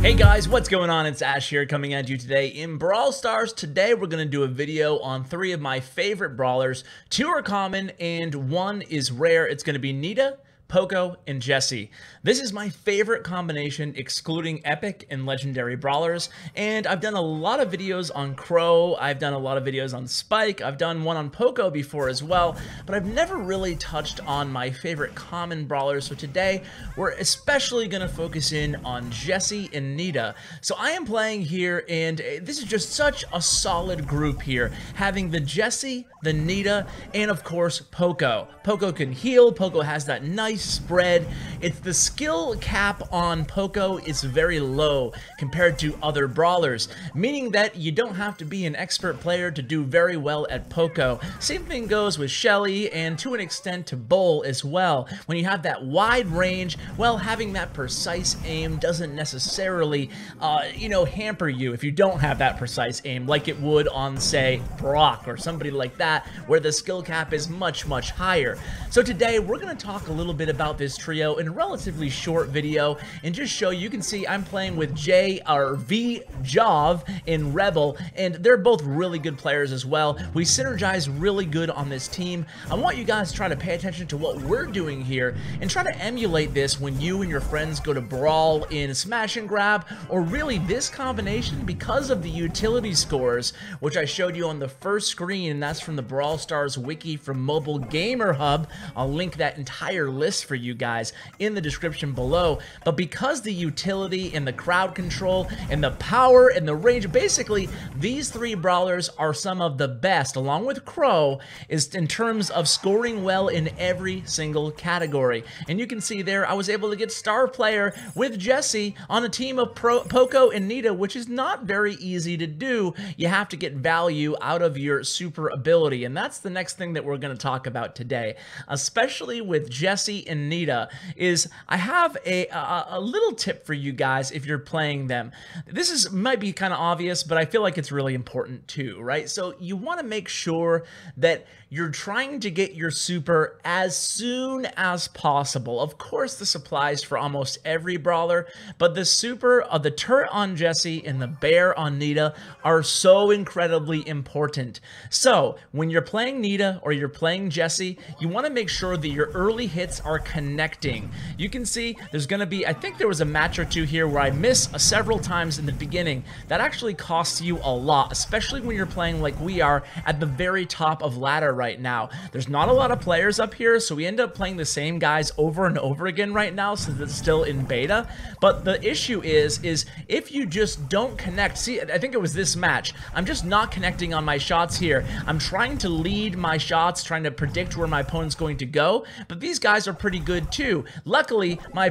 Hey guys, what's going on? It's Ash here coming at you today in Brawl Stars. Today we're going to do a video on 3 of my favorite brawlers. 2 are common and 1 is rare. It's going to be Nita, Poco, and Jessie. This is my favorite combination, excluding epic and legendary brawlers, and I've done a lot of videos on Crow, I've done a lot of videos on Spike, I've done one on Poco before as well, but I've never really touched on my favorite common brawlers, so today we're especially going to focus in on Jessie and Nita. So I am playing here, and this is just such a solid group here, having the Jessie, the Nita, and of course Poco. Poco can heal, Poco has that nice spread. It's the skill cap on Poco is very low compared to other brawlers, meaning that you don't have to be an expert player to do very well at Poco. Same thing goes with Shelly and to an extent to Bull as well. When you have that wide range, well, having that precise aim doesn't necessarily, hamper you if you don't have that precise aim like it would on, say, Brock or somebody like that, where the skill cap is much, much higher. So today we're going to talk a little bit about this trio in a relatively short video and just show you can see I'm playing with V Jov in Rebel, and they're both really good players as well. We synergize really good on this team. I want you guys to try to pay attention to what we're doing here and try to emulate this when you and your friends go to brawl in Smash and Grab, or really this combination because of the utility scores, which I showed you on the first screen, and that's from the Brawl Stars Wiki from Mobile Gamer Hub. I'll link that entire list for you guys in the description below. But because the utility and the crowd control and the power and the range, basically these 3 brawlers are some of the best, along with Crow, is in terms of scoring well in every single category. And you can see there I was able to get star player with Jessie on a team of Poco and Nita, which is not very easy to do. You have to get value out of your super ability, and that's the next thing that we're going to talk about today, especially with Jessie and Nita. Is I have a little tip for you guys if you're playing them. This might be kind of obvious, but I feel like it's really important too, right? So you want to make sure that you're trying to get your super as soon as possible. Of course, this applies for almost every brawler, but the super of the turret on Jessie and the bear on Nita are so incredibly important. So when you're playing Nita or you're playing Jessie, you want to make sure that your early hits are connecting. You can see there's going to be, I think there was a match or 2 here where I missed several times in the beginning. That actually costs you a lot, especially when you're playing like we are at the very top of ladder right now. There's not a lot of players up here, so we end up playing the same guys over and over again right now since it's still in beta. But the issue is if you just don't connect, see, I think it was this match, I'm just not connecting on my shots here. I'm trying to lead my shots, trying to predict where my opponent's going to go, but these guys are pretty good too. Luckily, my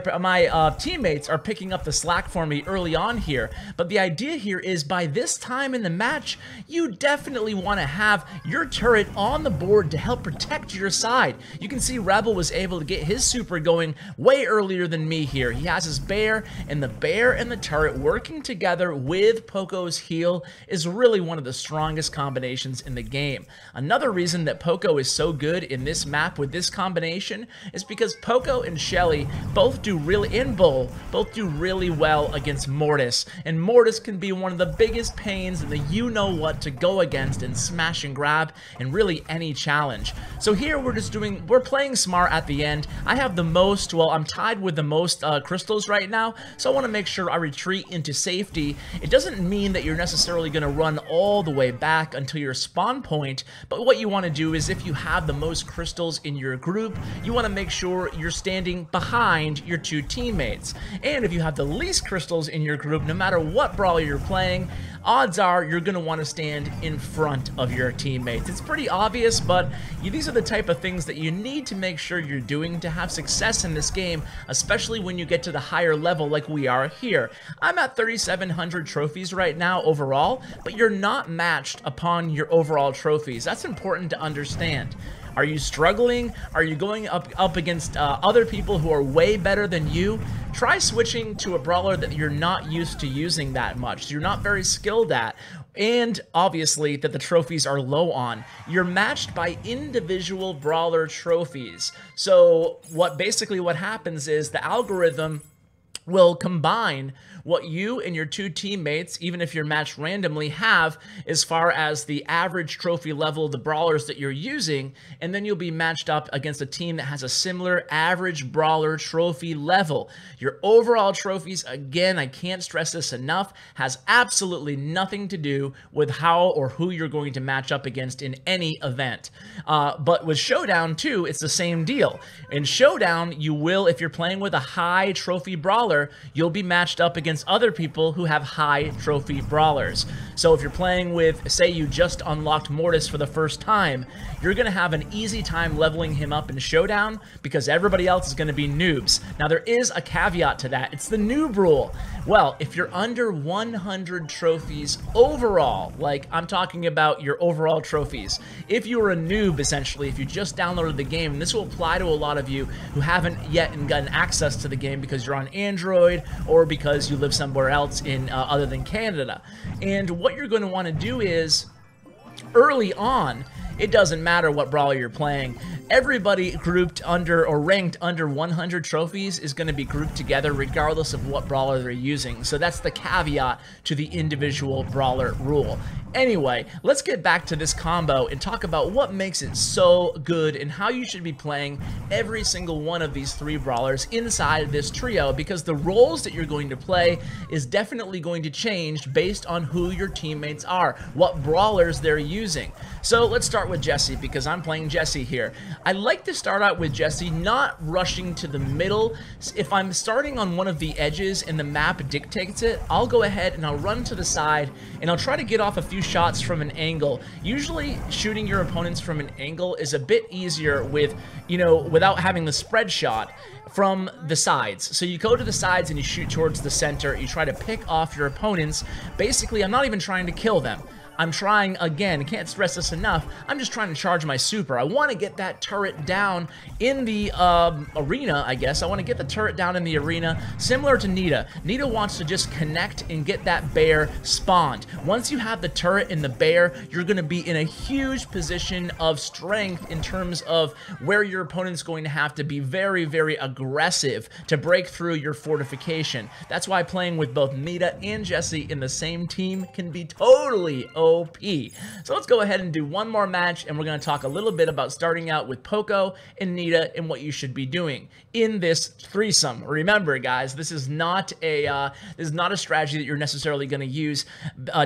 teammates are picking up the slack for me early on here, but the idea here is by this time in the match, you definitely want to have your turret on the board to help protect your side. You can see Rebel was able to get his super going way earlier than me here. He has his bear, and the turret working together with Poco's heal is really one of the strongest combinations in the game. Another reason that Poco is so good in this map with this combination is because Poco and Shelly both do really, and Bull, both do really well against Mortis, and Mortis can be one of the biggest pains in the you-know-what to go against in Smash and Grab and really any challenge. So here we're playing smart at the end. I have the most, well, I'm tied with the most crystals right now, so I want to make sure I retreat into safety. It doesn't mean that you're necessarily going to run all the way back until your spawn point, but what you want to do is if you have the most crystals in your group, you want to make sure you're standing behind your 2 teammates. And if you have the least crystals in your group, no matter what brawler you're playing, odds are you're going to want to stand in front of your teammates. It's pretty obvious, but these are the type of things that you need to make sure you're doing to have success in this game, especially when you get to the higher level like we are here. I'm at 3,700 trophies right now overall, but you're not matched upon your overall trophies. That's important to understand. Are you struggling? Are you going up against other people who are way better than you? Try switching to a brawler that you're not used to using that much, you're not very skilled at, and obviously that the trophies are low on. You're matched by individual brawler trophies. So what happens is the algorithm will combine what you and your two teammates, even if you're matched randomly, have as far as the average trophy level of the brawlers that you're using, and then you'll be matched up against a team that has a similar average brawler trophy level. Your overall trophies, again, I can't stress this enough, has absolutely nothing to do with how or who you're going to match up against in any event. But with Showdown too, it's the same deal. In Showdown, you will, if you're playing with a high trophy brawler, you'll be matched up against other people who have high trophy brawlers. So if you're playing with, say you just unlocked Mortis for the first time, you're going to have an easy time leveling him up in Showdown because everybody else is going to be noobs. Now there is a caveat to that. It's the noob rule. Well, if you're under 100 trophies overall, like I'm talking about your overall trophies, if you were a noob essentially, if you just downloaded the game, and this will apply to a lot of you who haven't yet gotten access to the game because you're on Android or because you live somewhere else in other than Canada. And what you're going to want to do is, early on, it doesn't matter what brawler you're playing, everybody grouped under or ranked under 100 trophies is going to be grouped together regardless of what brawler they're using. So that's the caveat to the individual brawler rule. Anyway, let's get back to this combo and talk about what makes it so good and how you should be playing every single one of these three brawlers inside this trio, because the roles that you're going to play is definitely going to change based on who your teammates are, what brawlers they're using. So let's start with Jessie because I'm playing Jessie here. I like to start out with Jessie not rushing to the middle. If I'm starting on one of the edges and the map dictates it, I'll go ahead and I'll run to the side and I'll try to get off a few shots from an angle. Usually shooting your opponents from an angle is a bit easier with, without having the spread shot from the sides. So you go to the sides and you shoot towards the center. You try to pick off your opponents. Basically, I'm not even trying to kill them. I'm trying, again, can't stress this enough, I'm just trying to charge my super. I want to get that turret down in the arena, I guess. I want to get the turret down in the arena, similar to Nita. Nita wants to just connect and get that bear spawned. Once you have the turret and the bear, you're going to be in a huge position of strength in terms of where your opponent's going to have to be very, very aggressive to break through your fortification. That's why playing with both Nita and Jessie in the same team can be totally OP. So let's go ahead and do one more match, and we're going to talk a little bit about starting out with Poco and Nita and what you should be doing in this threesome. Remember, guys, this is not a strategy that you're necessarily going to use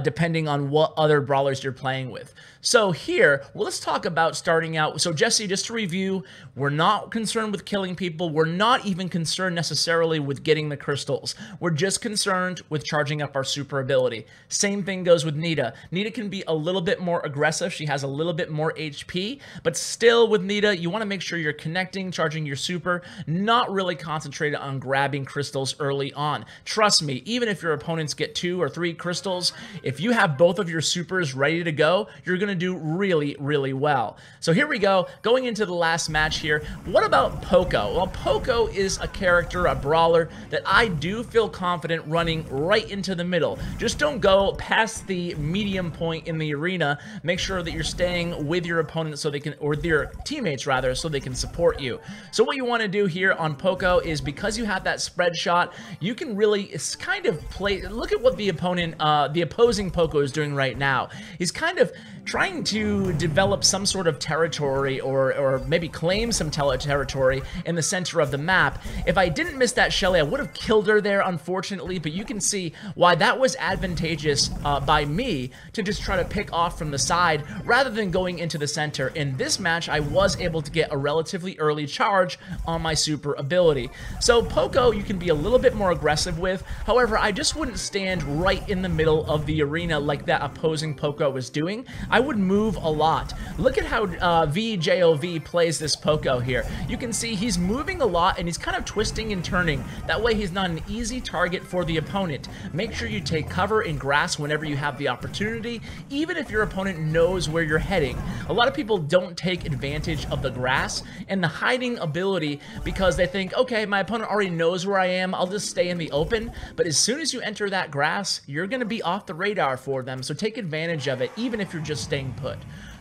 depending on what other brawlers you're playing with. So here, well, let's talk about starting out. So Jessie, just to review, we're not concerned with killing people. We're not even concerned necessarily with getting the crystals. We're just concerned with charging up our super ability. Same thing goes with Nita. Nita can be a little bit more aggressive. She has a little bit more HP, but still with Nita, you want to make sure you're connecting, charging your super, not really concentrated on grabbing crystals early on. Trust me, even if your opponents get 2 or 3 crystals, if you have both of your supers ready to go, you're going to do really, really well. So here we go, going into the last match here. What about Poco? Well, Poco is a character, a brawler, that I do feel confident running right into the middle. Just don't go past the medium point in the arena. Make sure that you're staying with your opponent so they can, or their teammates rather, so they can support you. So what you want to do here on Poco is, because you have that spread shot, you can really kind of play, look at what the opponent, the opposing Poco is doing right now. He's kind of trying to develop some sort of territory or maybe claim some territory in the center of the map. If I didn't miss that Shelly, I would have killed her there, unfortunately, but you can see why that was advantageous by me to just try to pick off from the side rather than going into the center. In this match, I was able to get a relatively early charge on my super ability. So Poco, you can be a little bit more aggressive with. However, I just wouldn't stand right in the middle of the arena like that opposing Poco was doing. I would move a lot. Look at how VJOV plays this Poco here. You can see he's moving a lot and he's kind of twisting and turning. That way he's not an easy target for the opponent. Make sure you take cover in grass whenever you have the opportunity, even if your opponent knows where you're heading. A lot of people don't take advantage of the grass and the hiding ability because they think, okay, my opponent already knows where I am, I'll just stay in the open. But as soon as you enter that grass, you're going to be off the radar for them, so take advantage of it, even if you're just staying put.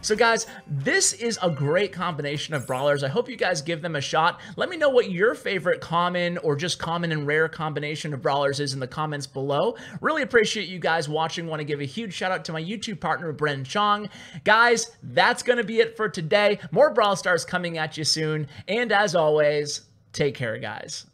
So guys, this is a great combination of brawlers. I hope you guys give them a shot. Let me know what your favorite common or just common and rare combination of brawlers is in the comments below. Really appreciate you guys watching. Want to give a huge shout out to my YouTube partner, Bren Chong. Guys, that's going to be it for today. More Brawl Stars coming at you soon. And as always, take care, guys.